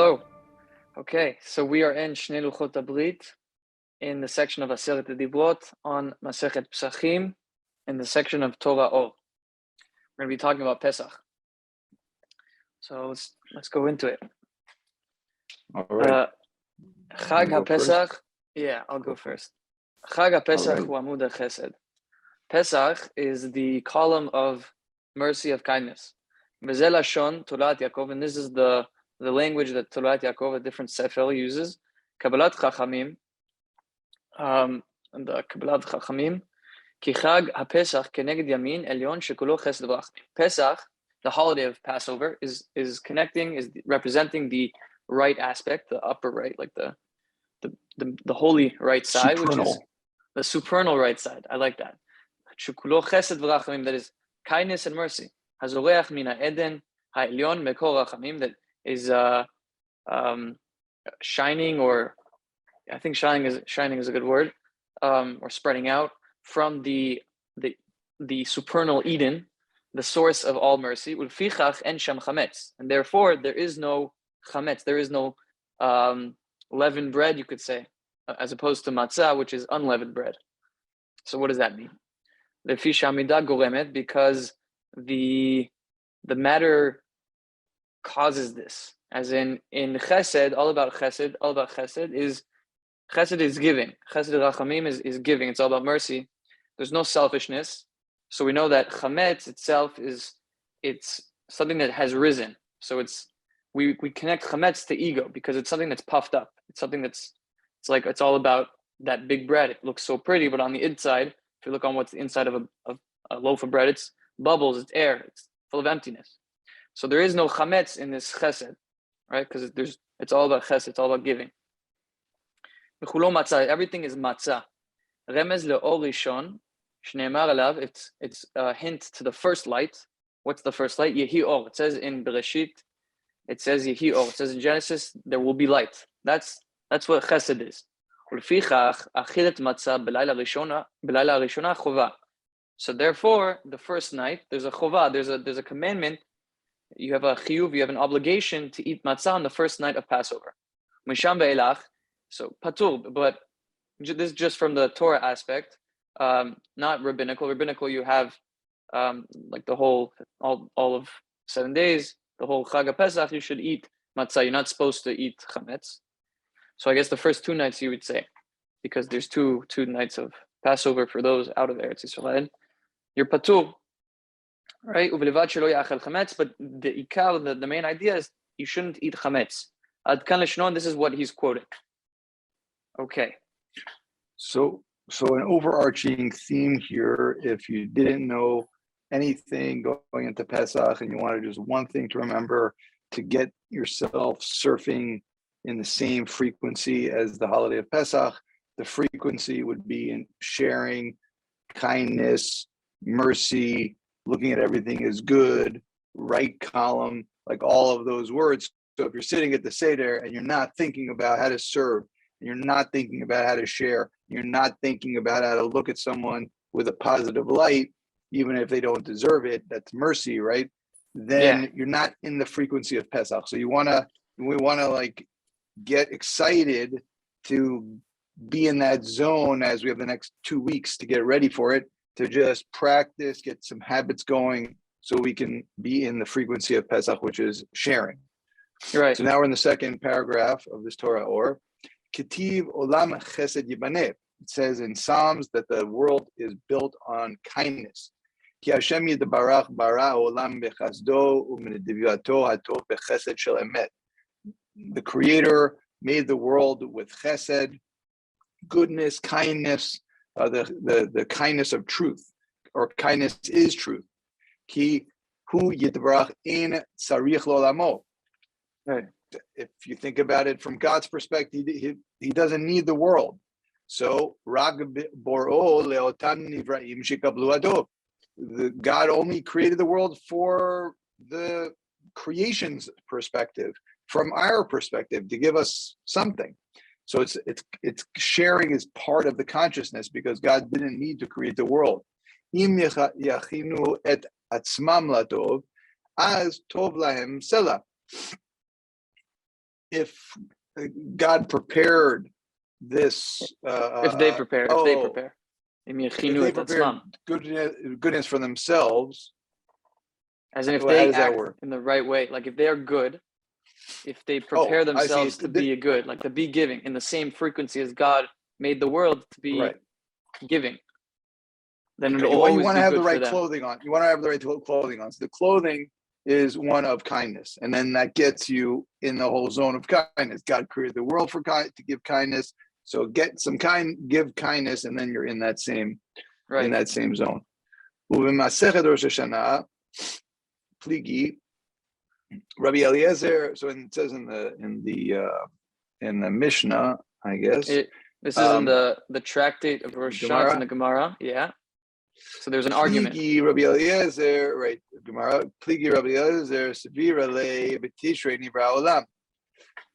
Hello. Okay, so we are in Shnei Luchot HaBerit in the section of Aseret HaDibrot on Masechet Pesachim in the section of Torah Or. We're going to be talking about Pesach. So let's go into it. All right. Chag HaPesach. Yeah, I'll go first. Chag HaPesach hu Amud HaChesed. Pesach is the column of mercy, of kindness. V'zeh lashon Torah Yaakov, and this is the language that Torah Yaakov, a different sefer, uses. Kabbalah Chachamim, and the Kabbalah Chachamim, ki Chag HaPesach keneged yamin elyon shekulo chesed v'rachmim. Pesach, the holiday of Passover, is representing the right aspect, the upper right, like the holy right side, supernal. Which is the supernal right side. I like that. Shekulo chesed v'rachmim, that is kindness and mercy. Hazoreach min ha'eden ha'elyon mekor rachamim, that is shining, or I think shining is a good word, or spreading out from the supernal Eden, the source of all mercy. Ulfichach en sham chametz, and therefore there is no chametz, there is no leavened bread, you could say, as opposed to matzah, which is unleavened bread. So what does that mean? Lefi shamidah goremet, because the matter causes this, as in chesed, all about chesed is giving. Chesed rachamim is giving. It's all about mercy. There's no selfishness. So we know that chametz itself it's something that has risen. So we connect chametz to ego because it's something that's puffed up. It's something it's all about that big bread. It looks so pretty, but on the inside, if you look on what's the inside of a loaf of bread, it's bubbles, it's air, it's full of emptiness. So there is no chametz in this chesed, right? Because it's all about chesed, it's all about giving. Everything is matzah. Remez le'or rishon, shneimar alav. It's a hint to the first light. What's the first light? Yehi or. It says in Bereshit. It says Yehi or. It says in Genesis there will be light. That's what chesed is. Ulfichach achilat matzah b'layla rishona chova. So therefore, the first night there's a chova. There's a commandment. You have a chiyuv, you have an obligation to eat matzah on the first night of Passover. Misham ve'elach, so patur, but this is just from the Torah aspect, not rabbinical. Rabbinical, you have like the whole, all of 7 days, the whole Chag HaPesach, you should eat matzah. You're not supposed to eat chametz. So I guess the first 2 nights you would say, because there's two nights of Passover for those out of Eretz Yisrael, you're patur. Right, but the ikar, the main idea is you shouldn't eat chametz. Ad kan lishnon, this is what he's quoting. Okay. So an overarching theme here, if you didn't know anything going into Pesach and you wanted just one thing to remember to get yourself surfing in the same frequency as the holiday of Pesach, the frequency would be in sharing, kindness, mercy, looking at everything as good, right column, like all of those words. So if you're sitting at the Seder and you're not thinking about how to serve, and you're not thinking about how to share, you're not thinking about how to look at someone with a positive light, even if they don't deserve it, that's mercy, right? Then you're not in the frequency of Pesach. So we want to like get excited to be in that zone as we have the next 2 weeks to get ready for it, to just practice, get some habits going so we can be in the frequency of Pesach, which is sharing. Right. So now we're in the second paragraph of this Torah Or. Ketiv olam chesed yibaneh. It says in Psalms that the world is built on kindness. Ki Hashem yitbarach bara olam bechasdo u'minedivato hatov bechesed shel emet. The Creator made the world with chesed, goodness, kindness, the kindness of truth, or kindness is truth. Ki hu yitbarach ein tzarich l'olamo. Right. If you think about it from God's perspective, he doesn't need the world. So rag boro leotan nivraim shikablu adov. God only created the world for the creation's perspective, from our perspective, to give us something. So it's sharing is part of the consciousness because God didn't need to create the world. Im yachinu et atzmam latov, az tov lahem sela. if God prepared this, if they prepare, if they prepared goodness for themselves, as in if how they does that act work? in the right way, like if they are good, if they prepare themselves to be a good, like to be giving in the same frequency as God made the world to be giving, then it'll always you want to be have good the right for them. clothing on. You want to have the right clothing on. So the clothing is one of kindness, and then that gets you in the whole zone of kindness. God created the world to give kindness. So give kindness, and then you're in that same zone. U'v'masechet Rosh Hashanah, pligi, Rabbi Eliezer. So it says in the Mishnah, I guess. This is in the tractate of Rosh Hashanah in the Gemara. Yeah. So there's an argument. Pligi Rabbi Eliezer, right? Gemara. Pligi Rabbi Eliezer, sevira le b'tishrei nivra olam.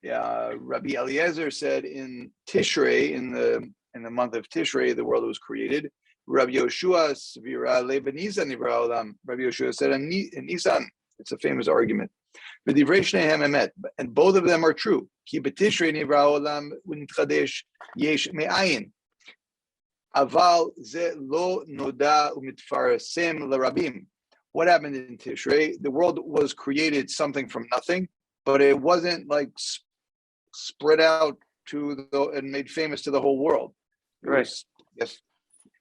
Yeah, Rabbi Eliezer said in Tishrei, in the month of Tishrei, the world was created. Rabbi Yoshua sevira le b'nisan nivra olam. Rabbi Yoshua said in Nisan. It's a famous argument. And both of them are true. Ki b'tishrei nivra olam u'nitchadesh yesh me'ayin. Aval ze lo noda u'mitfarasem l'rabim. What happened in Tishrei? The world was created something from nothing, but it wasn't like spread out and made famous to the whole world. Right. Yes.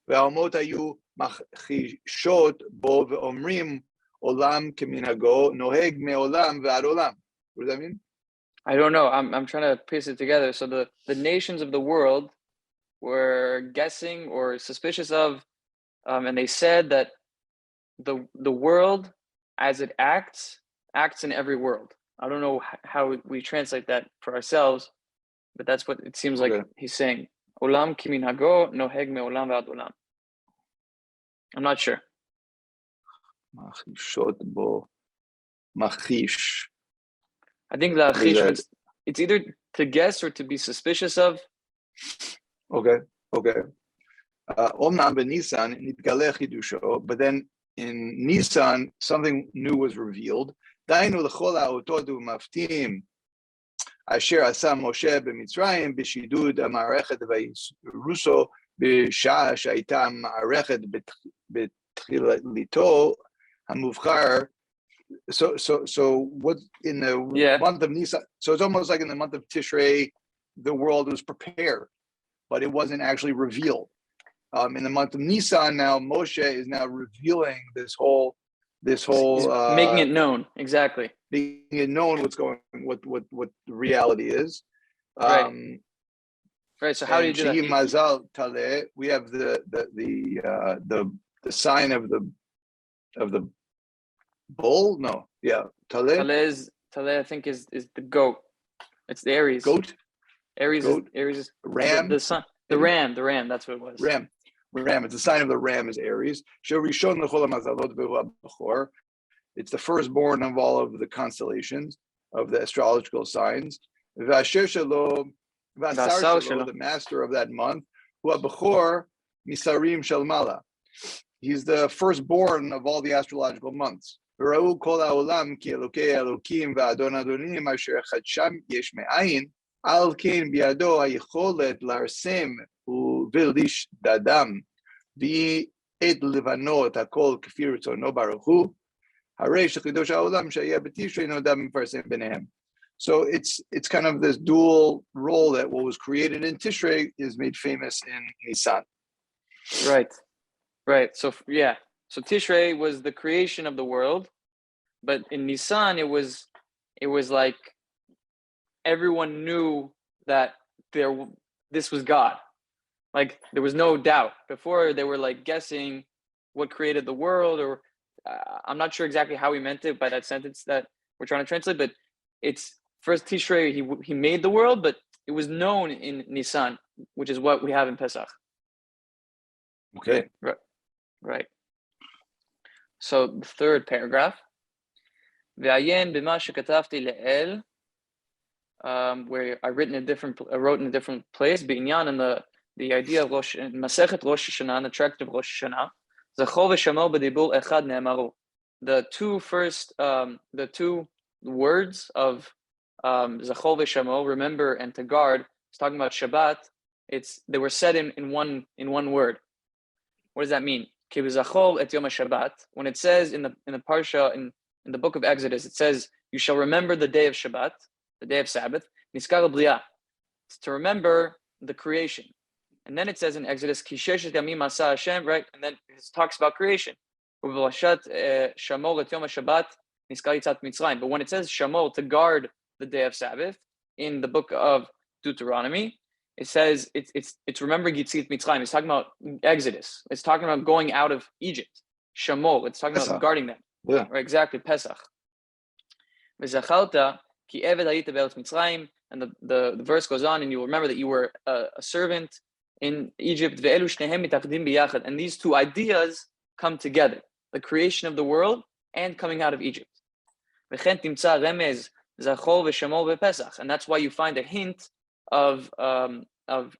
Ve'almot hayu machishot bo ve'omrim olam keminago noheg me'olam ve'ad olam. What does that mean? I don't know. I'm trying to piece it together. So the nations of the world were guessing or suspicious of, and they said that the world as it acts in every world. I don't know how we translate that for ourselves, but that's what it seems like he's saying. Olam kiminhago noheg me'olam ve'ad olam. I'm not sure. Machishot bo machish. I think the achish, it's either to guess or to be suspicious of. Okay. Omnam b'Nisan nitgaleh chidusho, but then in Nisan something new was revealed. Dainu l'chol ha'otot u'maftim asher asa Moshe b'Mitzrayim b'shidud ha'ma'arechet v'yiruso b'sha'ah she'ayta ma'arechet b'tchilito hamuvchar. So what in the month of Nisan? So it's almost like in the month of Tishrei, the world was prepared, but it wasn't actually revealed. In the month of Nisan now, Moshe is now revealing this whole he's making it known, exactly. Making it known what the reality is. Right. So how do you do that? Mazal Taleh, we have the sign of the bull. No, yeah, Taleh. Taleh, I think is the goat. It's the Aries. Goat. Aries is ram. The sun. The ram. That's what it was. Ram. It's a sign of the ram is Aries. It's the firstborn of all of the constellations of the astrological signs. The master of that month. He's the firstborn of all the astrological months. Al Kain Biado Ayicholet Larsem Vilish Dadam Bi Ed Livanot Akol Kfirto No Baruchu Haresh Chidosh Olam Shaya Betishrei No Dam Farsem Benehem. So it's kind of this dual role that what was created in Tishrei is made famous in Nisan. Right. So Tishrei was the creation of the world, but in Nisan it was like everyone knew that this was God. Like there was no doubt. Before they were like guessing what created the world, or I'm not sure exactly how he meant it by that sentence that we're trying to translate, but it's first Tishrei he made the world, but it was known in Nisan, which is what we have in Pesach. Okay. Right. So the third paragraph. V'ayen b'ma shekatavti le'el, where I wrote in a different place, B'inyan, in the idea of Masechet Rosh Hashanah, and the tract of Rosh Hashanah, Zachor v'shamor b'dibur echad ne'emaru. The two words of Zachol v'shamo, remember and to guard. It's talking about Shabbat. They were said in one word. What does that mean? Ki v'zachol et yom Shabbat. When it says in the parsha in the book of Exodus, it says you shall remember the day of Shabbat, the day of Sabbath. Niskar b'liah. It's to remember the creation. And then it says in Exodus, Ki sheshet yamim asa Hashem, right? And then it talks about creation. But when it says shamol, to guard the day of Sabbath, in the book of Deuteronomy, it says it's remembering Yitzit Mitzrayim. It's talking about Exodus. It's talking about going out of Egypt. Shamol, it's talking Pesach. about guarding them. Yeah. Right, exactly, Pesach. V'zachalta ki eved hayita be'eretz Mitzrayim, and the verse goes on, and you will remember that you were a servant in Egypt. Ve'elu shnehem mitachdim biyachad, and these two ideas come together: the creation of the world and coming out of Egypt. V'chen timtza remez zachol v'shamol v'pesach, and that's why you find a hint of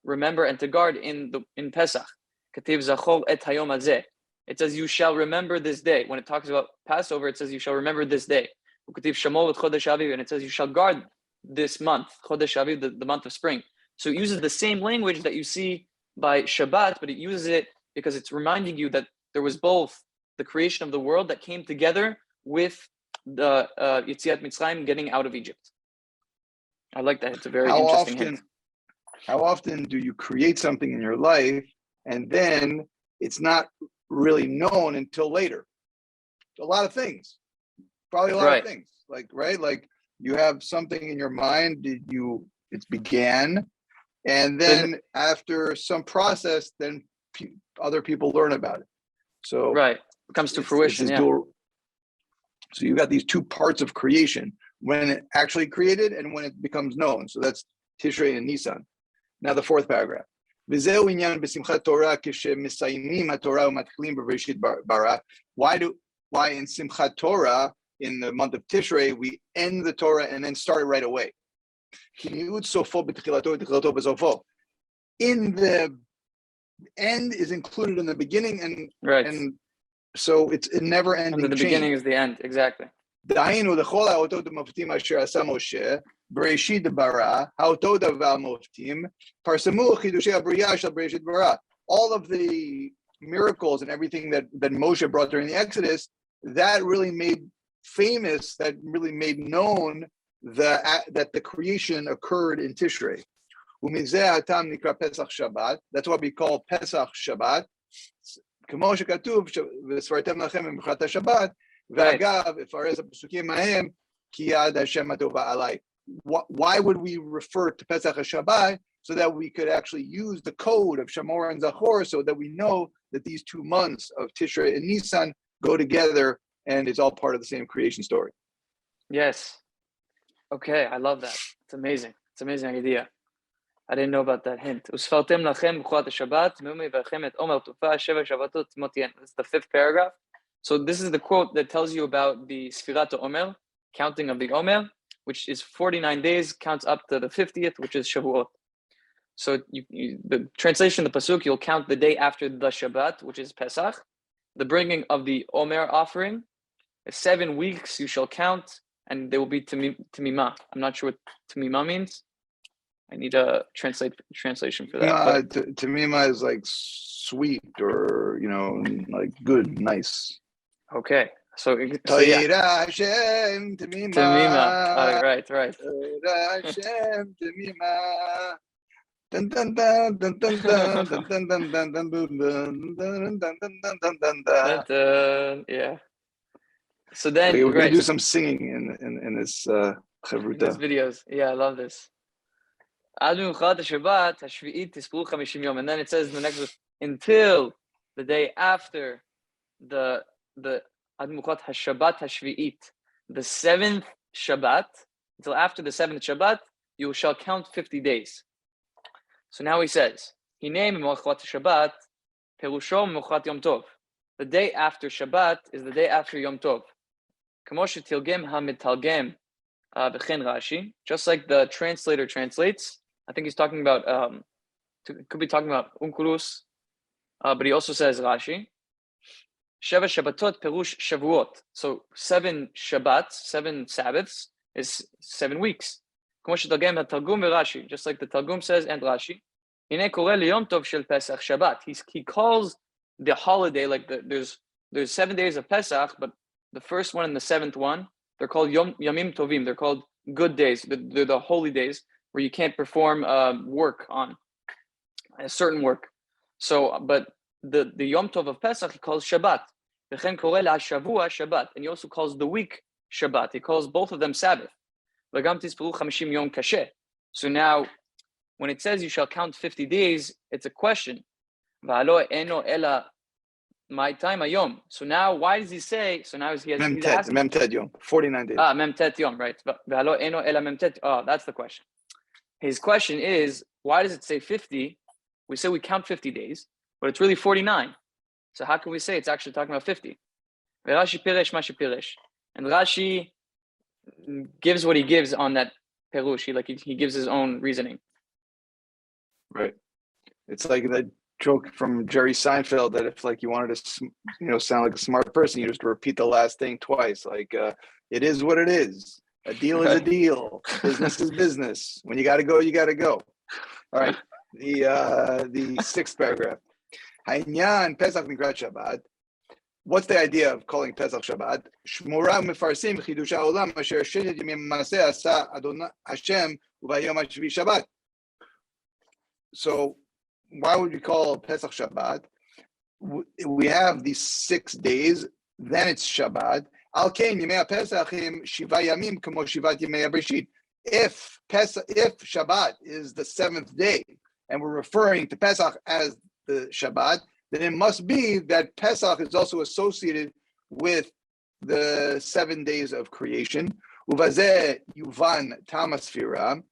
remember and to guard in Pesach. Kativ zachol et hayom hazeh. It says you shall remember this day. When it talks about Passover, it says you shall remember this day. Kativ shamol v'chodesh aviv, and it says you shall guard this month, chodesh aviv, the month of spring. So it uses the same language that you see by Shabbat, but it uses it because it's reminding you that there was both the creation of the world that came together with the Yetziat Mitzrayim, getting out of Egypt. I like that. It's a very interesting hint. How often do you create something in your life and then it's not really known until later? A lot of things, probably a lot of things. Like you have something in your mind, it began, and then after some process, then other people learn about it. So it comes to fruition. So you got these two parts of creation: when it actually created and when it becomes known. So that's Tishrei and Nisan. Now the fourth paragraph. Why in Simchat Torah, in the month of Tishrei, we end the Torah and then start it right away? In the end is included in the beginning, and so it's a never-ending chain. The beginning is the end, exactly. All of the miracles and everything that Moshe brought during the Exodus, that really made famous, that really made known that the creation occurred in Tishrei. That's what we call Pesach Shabbat. Why would we refer to Pesach Shabbat? So that we could actually use the code of Shamor and Zachor, so that we know that these 2 months of Tishrei and Nisan go together, and it's all part of the same creation story. Yes. Okay, I love that. It's amazing. It's an amazing idea. I didn't know about that hint. This is the 5th paragraph. So this is the quote that tells you about the Sfirat Omer, counting of the Omer, which is 49 days, counts up to the 50th, which is Shavuot. So the translation of the pasuk, you'll count the day after the Shabbat, which is Pesach, the bringing of the Omer offering. 7 weeks you shall count, and there will be Tamimah. I'm not sure what Tamimah means. I need a translation for that. Tamimah is like sweet, or like good, nice. Okay, so yeah. Hashem Tamimah. Tamimah. Right. Hashem Tamimah. Dun dun dun dun dun dun dun dun dun dun dun dun dun dun. Yeah. So then we're gonna do some singing in this Chavruta. These videos. Yeah, I love this. And then it says in the next verse, until the day after the Admuchat HaShabbat HaShvi'it, the 7th Shabbat, until after the 7th Shabbat, you shall count 50 days. So now he says, Hinei Memuchat Shabbat, Perusho Memuchat Yom Tov. The day after Shabbat is the day after Yom Tov. Kamoshe Tilgem HaMitalgem V'chen Rashi, just like the translator translates. I think he's talking about, could be talking about Unkulus, but he also says Rashi. Sheva Shabbatot Perush Shavuot. So 7 Shabbats, 7 Sabbaths is 7 weeks. Just like the Targum says and Rashi. He calls the holiday, like there's 7 days of Pesach, but the first one and the seventh one, they're called Yamim Tovim. They're called good days. They're the holy days where you can't perform work on a certain work. So, but the Yom Tov of Pesach he calls Shabbat. And he also calls the week Shabbat. He calls both of them Sabbath. So now, when it says you shall count 50 days, it's a question. My time ayom. So now, why does he say? So now he's asking. Memted Yom, 49 days. Memtet Yom, right? Oh, that's the question. His question is, why does it say 50? We say we count 50 days, but it's really 49. So how can we say it's actually talking about 50? And Rashi gives what he gives on that perush. He gives his own reasoning. Right. It's like that joke from Jerry Seinfeld that if you wanted to sound like a smart person, you just repeat the last thing twice. It is what it is. A deal is a deal. Business is business. When you got to go, you got to go. All right. The sixth paragraph. Ha'inyan Pesach Nikrat Shabbat. What's the idea of calling Pesach Shabbat? Shmura mefarsim chidusha olam asher sheshet yemim maseh asa Adonai Hashem u'bayom hashvi Shabbat. So why would we call Pesach Shabbat? We have these 6 days, then it's Shabbat. Al kein yemei Pesachim shiva yamim kamo shivat yemei Bereshit. If Shabbat is the 7th day, and we're referring to Pesach as the Shabbat, then it must be that Pesach is also associated with the 7 days of creation. Uvazeh yuvan tamasfira,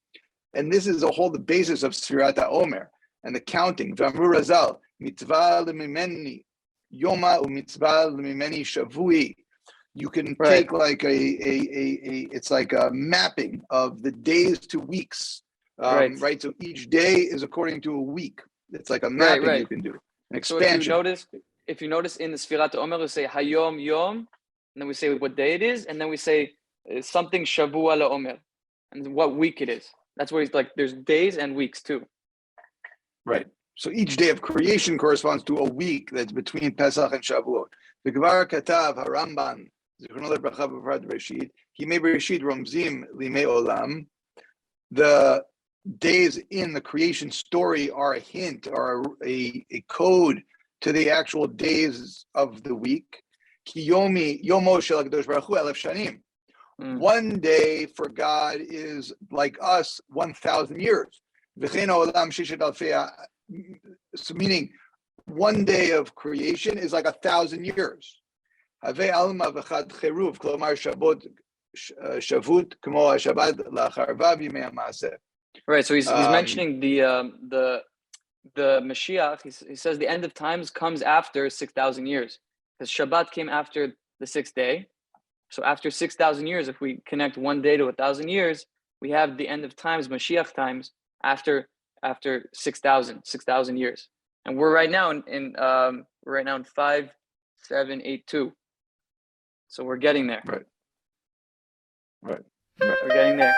and this is the basis of Sfirat HaOmer and the counting. V'amru Razal mitzvah lemimeni yoma u'mitzvah lemimeni shavui. You can take it's like a mapping of the days to weeks, right? So each day is according to a week. It's like a mapping you can do, an expansion. So if you notice in the Sfirat HaOmer, we say Hayom Yom, and then we say what day it is, and then we say something Shavua LaOmer, and what week it is. That's where he's there's days and weeks too. Right. So each day of creation corresponds to a week that's between Pesach and Shavuot. The Gemara Katav HaRamban Zichrono Lebracha B'Prat Bereshit Yimei Bereshit Romzim Limei Olam. The days in the creation story are a hint, are a code to the actual days of the week. Ki Yomo Shel HaKadosh Baruch Hu Elef Shanim. 1 day for God is like us 1,000 years. So meaning 1 day of creation is like 1,000 years. Right, so he's mentioning the Mashiach. He says the end of times comes after 6,000 years, because Shabbat came after the 6th day. So after 6,000 years, if we connect 1 day to 1,000 years, we have the end of times, Mashiach times, after 6,000 years. And we're right now in 5782. So we're getting there. Right. We're getting there.